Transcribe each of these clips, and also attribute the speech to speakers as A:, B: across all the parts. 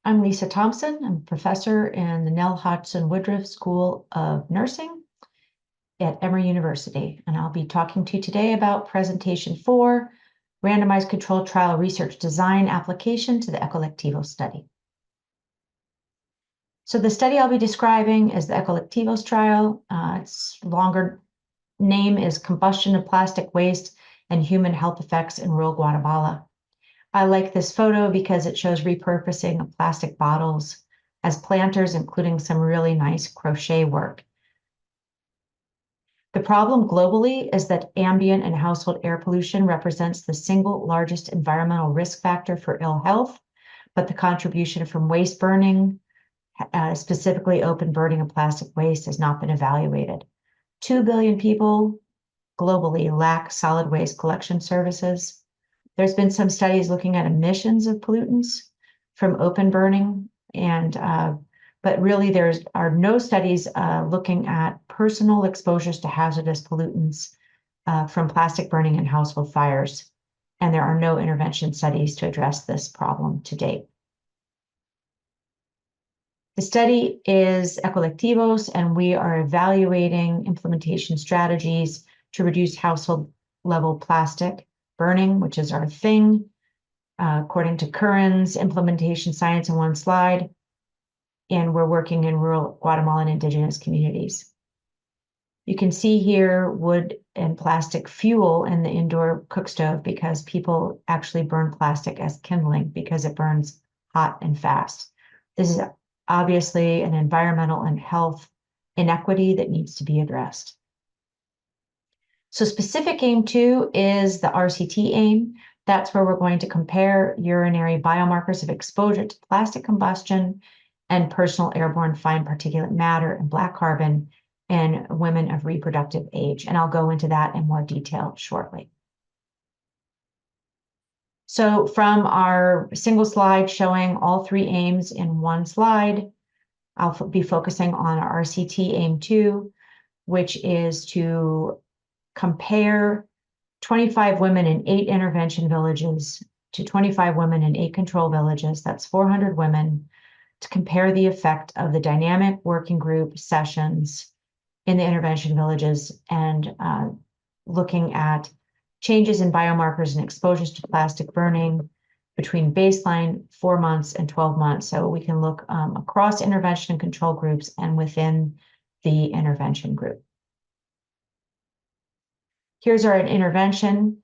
A: I'm Lisa Thompson. I'm a professor in the Nell Hodgson Woodruff School of Nursing at Emory University, and I'll be talking to you today about presentation 4, randomized controlled trial research design application to the Ecolectivos study. So the study I'll be describing is the Ecolectivos trial. Its longer name is Combustion of Plastic Waste and Human Health Effects in Rural Guatemala. I like this photo because it shows repurposing of plastic bottles as planters, including some really nice crochet work. The problem globally is that ambient and household air pollution represents the single largest environmental risk factor for ill health, but the contribution from waste burning, specifically open burning of plastic waste, has not been evaluated. 2 billion people globally lack solid waste collection services. There's been some studies looking at emissions of pollutants from open burning, but really there are no studies looking at personal exposures to hazardous pollutants from plastic burning and household fires, and there are no intervention studies to address this problem to date. The study is Ecolectivos, and we are evaluating implementation strategies to reduce household level plastic burning, which is our thing, according to Curran's implementation science in one slide, and we're working in rural Guatemalan indigenous communities. You can see here wood and plastic fuel in the indoor cook stove because people actually burn plastic as kindling because it burns hot and fast. This is obviously an environmental and health inequity that needs to be addressed. So specific aim 2 is the RCT aim. That's where we're going to compare urinary biomarkers of exposure to plastic combustion and personal airborne fine particulate matter and black carbon in women of reproductive age. And I'll go into that in more detail shortly. So from our single slide showing all 3 aims in one slide, I'll be focusing on our RCT aim 2, which is to compare 25 women in 8 intervention villages to 25 women in 8 control villages. That's 400 women, to compare the effect of the dynamic working group sessions in the intervention villages and looking at changes in biomarkers and exposures to plastic burning between baseline 4 months and 12 months. So we can look across intervention and control groups and within the intervention group. Here's our intervention,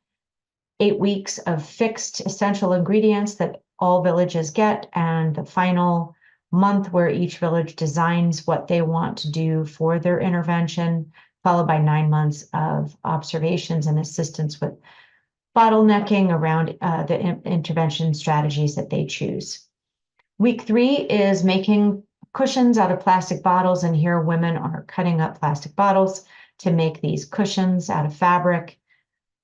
A: 8 weeks of fixed essential ingredients that all villages get, and the final month where each village designs what they want to do for their intervention, followed by 9 months of observations and assistance with bottlenecking around the intervention strategies that they choose. Week 3 is making cushions out of plastic bottles, and here women are cutting up plastic bottles to make these cushions out of fabric.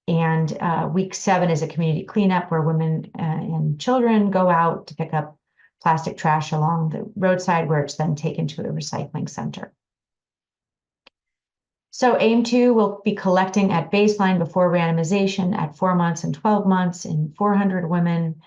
A: And week 7 is a community cleanup where women and children go out to pick up plastic trash along the roadside, where it's then taken to a recycling center. So aim 2 will be collecting at baseline before randomization at 4 months and 12 months in 400 women.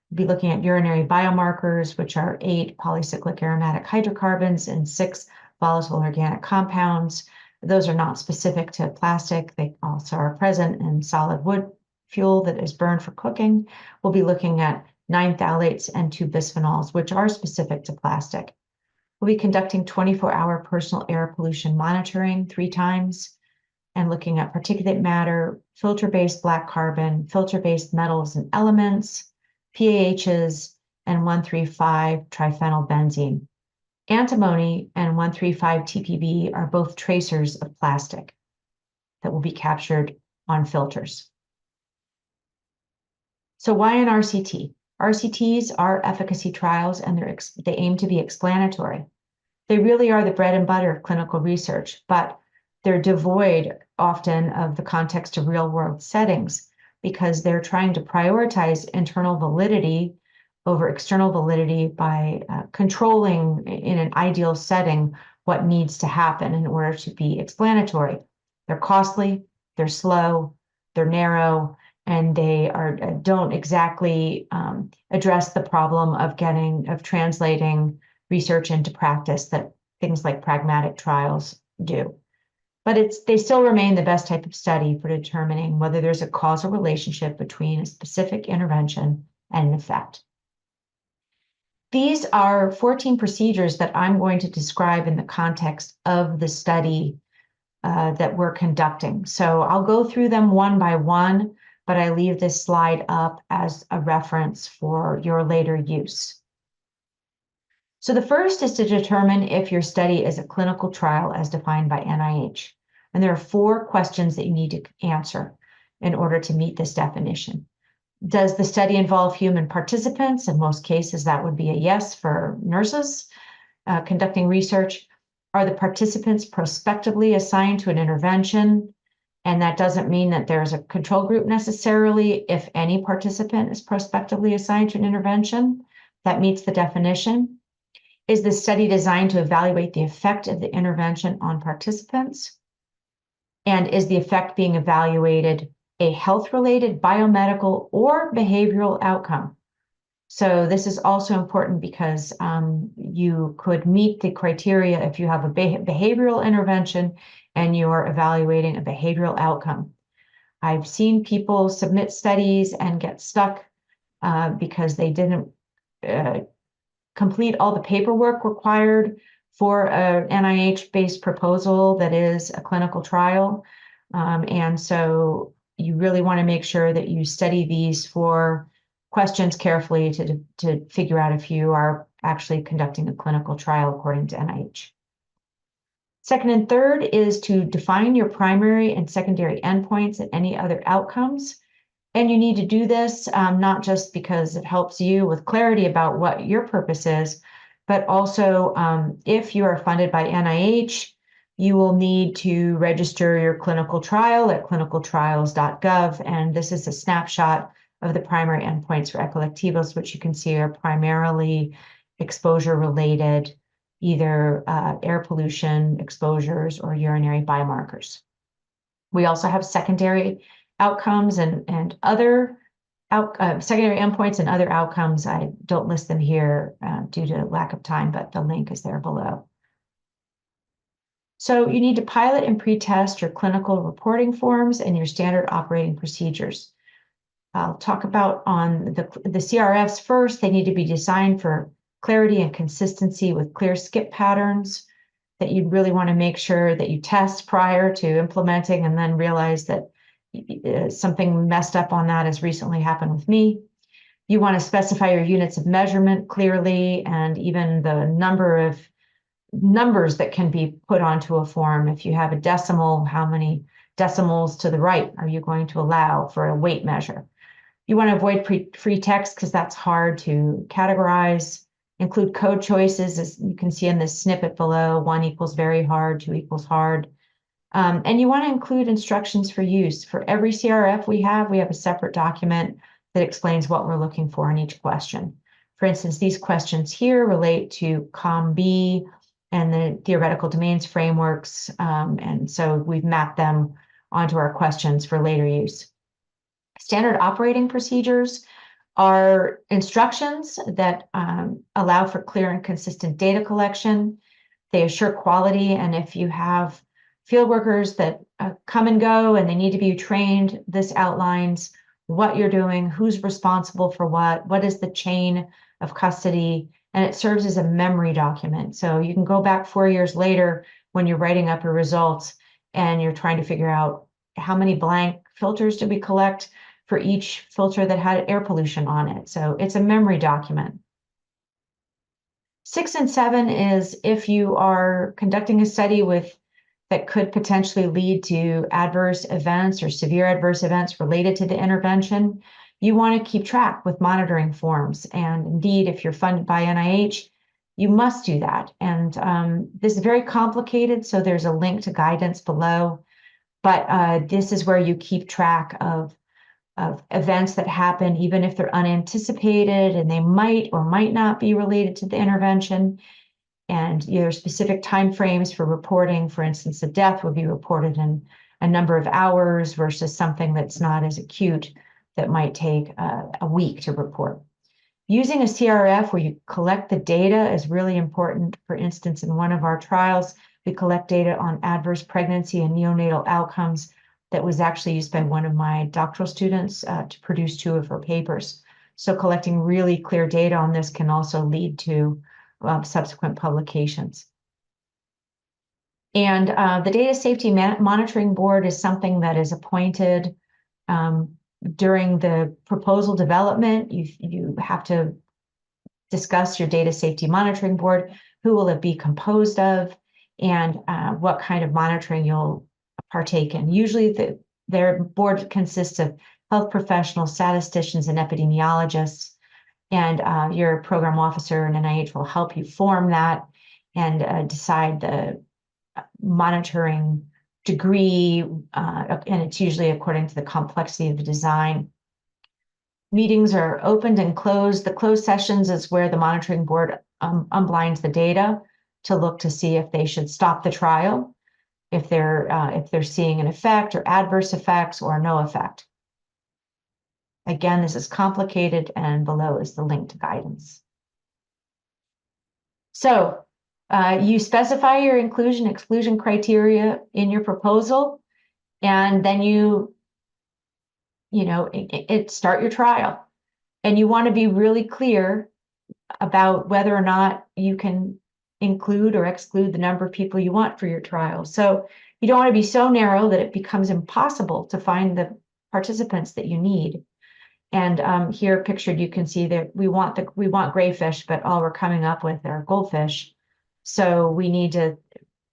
A: We'll be looking at urinary biomarkers, which are 8 polycyclic aromatic hydrocarbons and 6 volatile organic compounds. Those are not specific to plastic. They also are present in solid wood fuel that is burned for cooking. We'll be looking at 9 phthalates and 2 bisphenols, which are specific to plastic. We'll be conducting 24-hour personal air pollution monitoring 3 times and looking at particulate matter, filter-based black carbon, filter-based metals and elements, PAHs, and 1,3,5-triphenylbenzene. Antimony and 1,3,5-TPB are both tracers of plastic that will be captured on filters. So why an RCT? RCTs are efficacy trials, and they aim to be explanatory. They really are the bread and butter of clinical research, but they're devoid often of the context of real-world settings because they're trying to prioritize internal validity over external validity by controlling in an ideal setting what needs to happen in order to be explanatory. They're costly, they're slow, they're narrow, and they don't exactly address the problem of translating research into practice that things like pragmatic trials do. But they still remain the best type of study for determining whether there's a causal relationship between a specific intervention and an effect. These are 14 procedures that I'm going to describe in the context of the study that we're conducting. So I'll go through them one by one, but I leave this slide up as a reference for your later use. So the first is to determine if your study is a clinical trial as defined by NIH. And there are 4 questions that you need to answer in order to meet this definition. Does the study involve human participants? In most cases, that would be a yes for nurses conducting research. Are the participants prospectively assigned to an intervention? And that doesn't mean that there's a control group necessarily. If any participant is prospectively assigned to an intervention, that meets the definition. Is the study designed to evaluate the effect of the intervention on participants? And is the effect being evaluated a health-related, biomedical, or behavioral outcome? So this is also important because you could meet the criteria if you have a behavioral intervention and you're evaluating a behavioral outcome. I've seen people submit studies and get stuck because they didn't complete all the paperwork required for an NIH-based proposal that is a clinical trial. And so you really want to make sure that you study these 4 questions carefully to figure out if you are actually conducting a clinical trial according to NIH. Second and third is to define your primary and secondary endpoints and any other outcomes. And you need to do this not just because it helps you with clarity about what your purpose is, but also if you are funded by NIH, you will need to register your clinical trial at clinicaltrials.gov. And this is a snapshot of the primary endpoints for Ecolectivos, which you can see are primarily exposure-related, either air pollution exposures or urinary biomarkers. We also have secondary outcomes and other secondary endpoints and other outcomes. I don't list them here due to lack of time, but the link is there below. So you need to pilot and pre-test your clinical reporting forms and your standard operating procedures. I'll talk about on the CRFs first. They need to be designed for clarity and consistency with clear skip patterns that you'd really want to make sure that you test prior to implementing and then realize that something messed up on that has recently happened with me. You want to specify your units of measurement clearly and even the number of numbers that can be put onto a form. If you have a decimal, how many decimals to the right are you going to allow for a weight measure? You want to avoid free text because that's hard to categorize. Include code choices, as you can see in this snippet below. 1 equals very hard, 2 equals hard. And you want to include instructions for use. For every CRF we have a separate document that explains what we're looking for in each question. For instance, these questions here relate to COM-B and the theoretical domains frameworks. And so we've mapped them onto our questions for later use. Standard operating procedures are instructions that allow for clear and consistent data collection. They assure quality, and if you have field workers that come and go and they need to be trained, this outlines what you're doing, who's responsible for what is the chain of custody, and it serves as a memory document. So you can go back 4 years later when you're writing up your results and you're trying to figure out how many blank filters did we collect for each filter that had air pollution on it. So it's a memory document. 6 and 7 is if you are conducting a study that could potentially lead to adverse events or severe adverse events related to the intervention, you want to keep track with monitoring forms. And indeed, if you're funded by NIH, you must do that. And this is very complicated, so there's a link to guidance below. But this is where you keep track of events that happen, even if they're unanticipated and they might or might not be related to the intervention. And there are specific timeframes for reporting. For instance, a death would be reported in a number of hours versus something that's not as acute that might take a week to report. Using a CRF where you collect the data is really important. For instance, in one of our trials, we collect data on adverse pregnancy and neonatal outcomes that was actually used by one of my doctoral students to produce 2 of her papers. So collecting really clear data on this can also lead to subsequent publications. And the Data Safety Monitoring Board is something that is appointed during the proposal development. You have to discuss your Data Safety Monitoring Board, who will it be composed of, and what kind of monitoring you'll partake in. Usually their board consists of health professionals, statisticians, and epidemiologists, and your program officer and NIH will help you form that and decide the monitoring degree, and it's usually according to the complexity of the design. Meetings are opened and closed. The closed sessions is where the monitoring board unblinds the data to look to see if they should stop the trial, if they're seeing an effect or adverse effects or no effect. Again, this is complicated, and below is the link to guidance. So you specify your inclusion exclusion criteria in your proposal, and then you start your trial. And you want to be really clear about whether or not you can include or exclude the number of people you want for your trial. So you don't want to be so narrow that it becomes impossible to find the participants that you need. And here pictured, you can see that we want gray fish, but all we're coming up with are goldfish. So we need to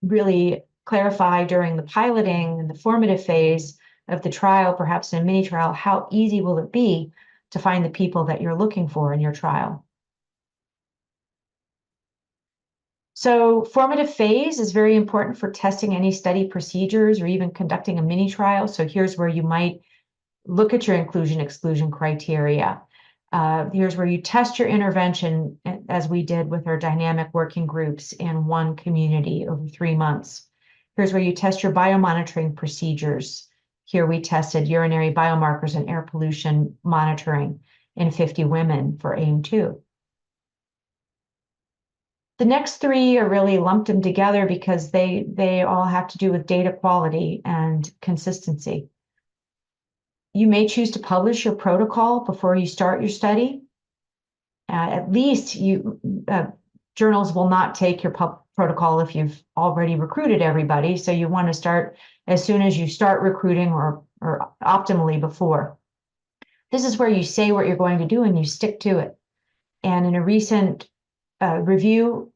A: really clarify during the piloting and the formative phase of the trial, perhaps in a mini trial, how easy will it be to find the people that you're looking for in your trial. So formative phase is very important for testing any study procedures or even conducting a mini trial. So here's where you might look at your inclusion exclusion criteria. Here's where you test your intervention, as we did with our dynamic working groups in one community over 3 months. Here's where you test your biomonitoring procedures. Here we tested urinary biomarkers and air pollution monitoring in 50 women for AIM-2. The next 3 are really lumped them together because they all have to do with data quality and consistency. You may choose to publish your protocol before you start your study. At least journals will not take your protocol if you've already recruited everybody. So you want to start as soon as you start recruiting or optimally before. This is where you say what you're going to do and you stick to it. And in a recent review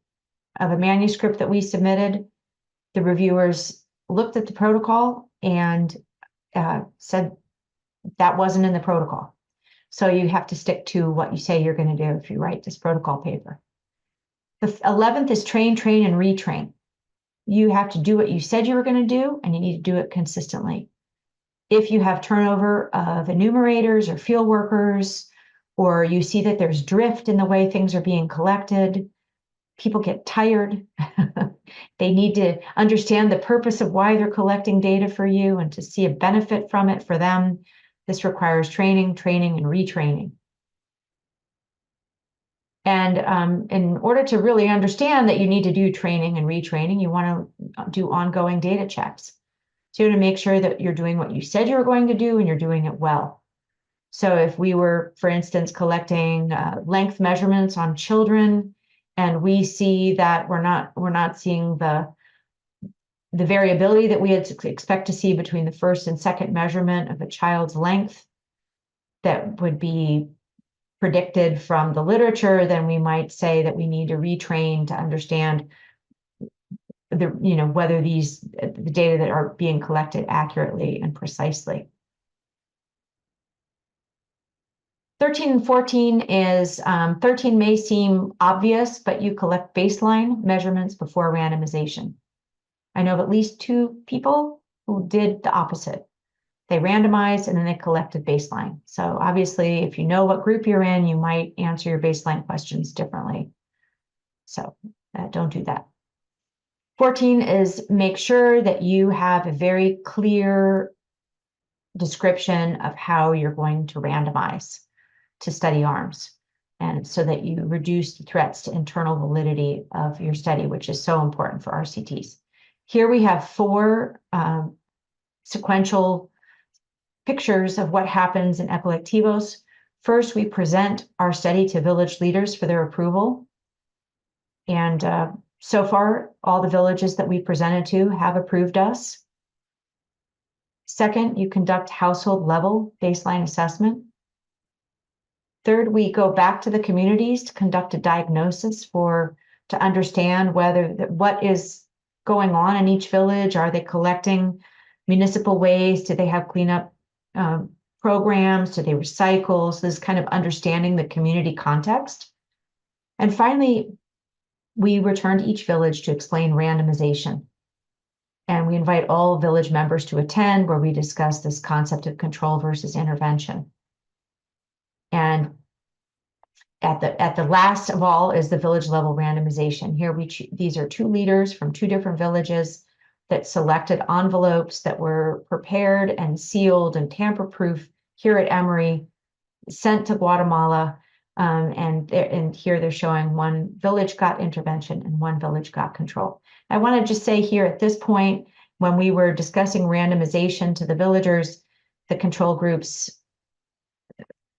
A: of a manuscript that we submitted, the reviewers looked at the protocol and said that wasn't in the protocol. So you have to stick to what you say you're going to do if you write this protocol paper. The 11th is train, train, and retrain. You have to do what you said you were going to do, and you need to do it consistently. If you have turnover of enumerators or field workers, or you see that there's drift in the way things are being collected, people get tired. They need to understand the purpose of why they're collecting data for you and to see a benefit from it for them. This requires training, training, and retraining. And in order to really understand that you need to do training and retraining, you want to do ongoing data checks. So you want to make sure that you're doing what you said you were going to do and you're doing it well. So if we were, for instance, collecting length measurements on children, and we see that we're not seeing the variability that we had expect to see between the first and second measurement of a child's length that would be predicted from the literature, then we might say that we need to retrain to understand whether the data that are being collected accurately and precisely. 13 and 14 is 13 may seem obvious, but you collect baseline measurements before randomization. I know of at least 2 people who did the opposite. They randomized and then they collected baseline. So obviously, if you know what group you're in, you might answer your baseline questions differently. So don't do that. 14 is make sure that you have a very clear description of how you're going to randomize to study arms, and so that you reduce the threats to internal validity of your study, which is so important for RCTs. Here we have 4 sequential pictures of what happens in Ecolectivos. First, we present our study to village leaders for their approval. And so far, all the villages that we presented to have approved us. Second, you conduct household level baseline assessment. Third, we go back to the communities to conduct a diagnosis to understand what is going on in each village. Are they collecting municipal waste? Do they have cleanup programs? Do they recycle? So this is kind of understanding the community context. And finally, we return to each village to explain randomization. And we invite all village members to attend, where we discuss this concept of control versus intervention. And at the last of all is the village level randomization. Here these are 2 leaders from 2 different villages that selected envelopes that were prepared and sealed and tamper-proof here at Emory, sent to Guatemala. And here they're showing 1 village got intervention and 1 village got control. I want to just say here at this point, when we were discussing randomization to the villagers, the control groups,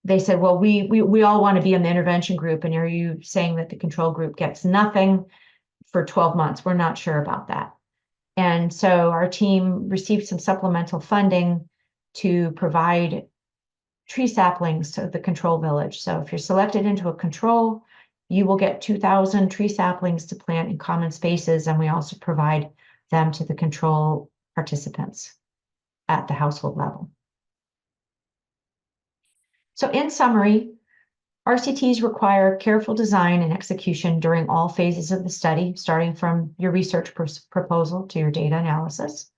A: they said, well, we all want to be in the intervention group, and are you saying that the control group gets nothing for 12 months? We're not sure about that. And so our team received some supplemental funding to provide tree saplings to the control village. So if you're selected into a control, you will get 2,000 tree saplings to plant in common spaces, and we also provide them to the control participants at the household level. So in summary, RCTs require careful design and execution during all phases of the study, starting from your research proposal to your data analysis.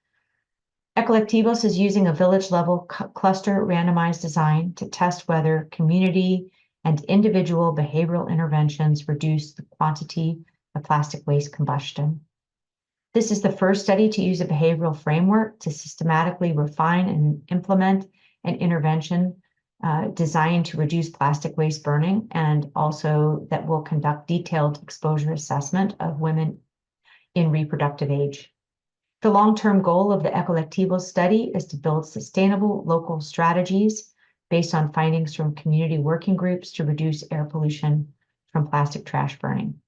A: Ecolectivos is using a village-level cluster randomized design to test whether community and individual behavioral interventions reduce the quantity of plastic waste combustion. This is the first study to use a behavioral framework to systematically refine and implement an intervention designed to reduce plastic waste burning, and also that will conduct detailed exposure assessment of women in reproductive age. The long-term goal of the Ecolectivos study is to build sustainable local strategies based on findings from community working groups to reduce air pollution from plastic trash burning.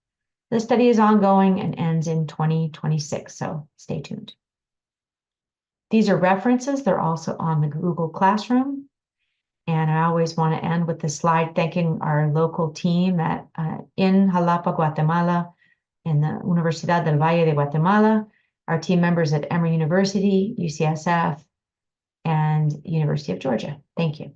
A: The study is ongoing and ends in 2026, so stay tuned. These are references. They're also on the Google Classroom. And I always want to end with this slide thanking our local team in Jalapa, Guatemala, in the Universidad del Valle de Guatemala, our team members at Emory University, UCSF, and University of Georgia. Thank you.